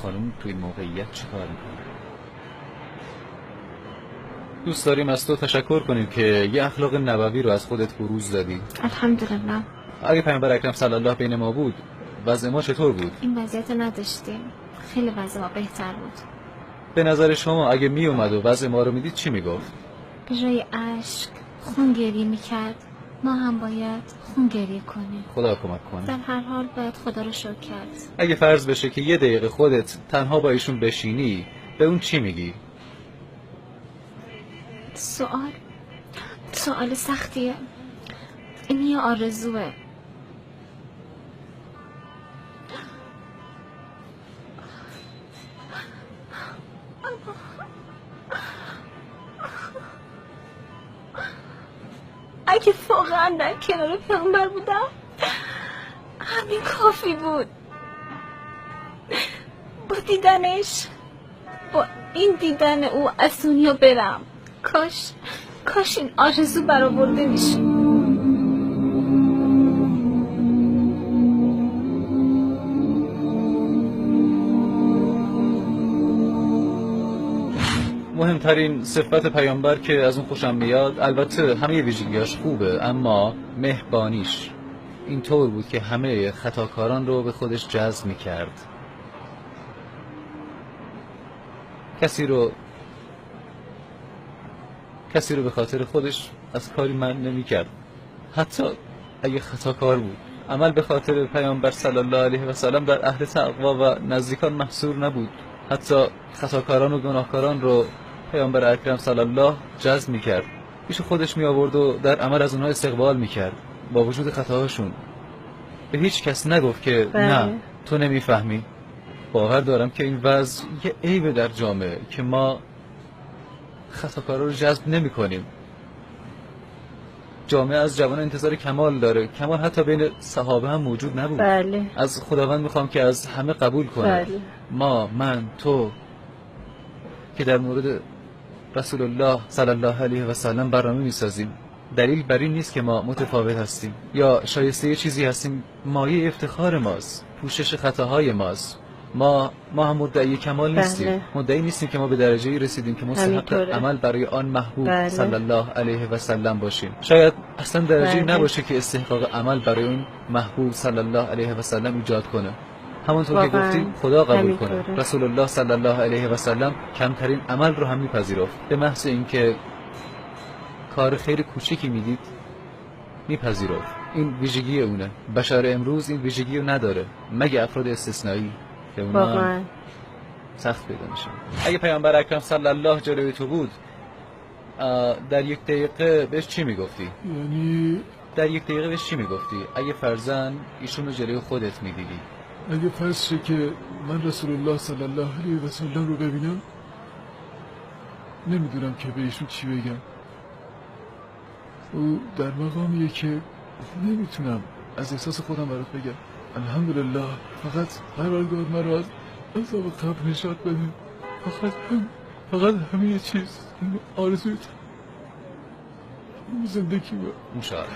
خانم توی این موقعیت چی کار میکنه؟ دوست داریم از تو تشکر کنیم که یه اخلاق نبوی رو از خودت بروز دادی. الحمدلله. اگه پیامبر اکرم صلی الله بین ما بود، وضع ما چطور بود؟ این وضعیت نداشتیم، خیلی وضع ما بهتر بود. به نظر شما اگه می اومد و وضع ما رو میدید چی میگفت؟ به جای اشک خون گریه میکرد. ما هم باید خون گریه کنیم. خدا کمک کنه. در هر حال باید خدا رو شکر کرد. اگه فرض بشه که یه دقیقه خودت تنها با ایشون بشینی، به اون چی میگی؟ سوال سختیه. این یه آرزوه. اگه واقعا در کنار پیامبر بودم همین کافی بود. با دیدنش، با این دیدن او از دنیا برم. کاش این آرزو برآورده میشه. مهمترین صفت پیامبر که از اون خوشم میاد، البته همه ویژگیاش خوبه، اما مهربانیش اینطور بود که همه خطاکاران رو به خودش جذب میکرد. کسی رو به خاطر خودش از کاری من نمیکرد، حتی اگه خطاکار بود. عمل به خاطر پیامبر صلی الله علیه و سلم در اهل تقوا و نزدیکان محصور نبود. حتی خطاکاران و گناهکاران رو پیامبر اکرم صلی الله جذب میکرد، پیش خودش می آورد و در عمل از اونها استقبال میکرد. با وجود خطاهاشون به هیچ کس نگفت که نه تو نمیفهمی. باور دارم که این وضع یه عیب در جامعه که ما خطاکارا رو جذب نمی کنیم. جامعه از جوان انتظار کمال داره. کمال حتی بین صحابه هم موجود نبود. بله. از خداوند میخوام که از همه قبول کنه. بله. من تو که در مورد رسول الله صلی الله علیه و سلم برنامه میسازیم، دلیل بر این نیست که ما متفاوت هستیم یا شایسته چیزی هستیم. مایه افتخار ماست، پوشش خطاهای ماست. ما هم مدعی کمال نیستیم. بله. مدعی نیستیم که ما به درجه‌ای رسیدیم که مستحق عمل برای آن محبوب بله. صلی الله علیه و سلم باشیم. شاید اصلا درجه‌ای بله. نباشه که استحقاق عمل برای اون محبوب صلی الله علیه و سلم ایجاد کنه. همونطور که گفتیم خدا قبول کنه. رسول الله صلی الله علیه و سلم کمترین عمل رو هم میپذیرفت. به محض اینکه کار خیر کوچیکی میدید میپذیرفت. این ویژگی اونه. بشر امروز این ویژگی رو نداره، مگه افراد استثنایی که اونا سخت پیدا میشن. اگه پیامبر اکرم صلی الله جلوی تو بود، در یک دقیقه بهش چی میگفتی؟ یعنی در یک دقیقه بهش چی میگفتی اگه فرضاً ایشون رو جلوی خودت میدیدی؟ اگه فرض شه که من رسول الله صلی الله علیه و سلم رو ببینم، نمیدونم که به ایشون چی بگم. او در مقامیه که نمیتونم از احساس خودم برات بگم. الحمدلله. فقط پروردگار مرا از عذاب قبر نجات بده. فقط همین چیز، آرزوی زندگی. انشاءالله.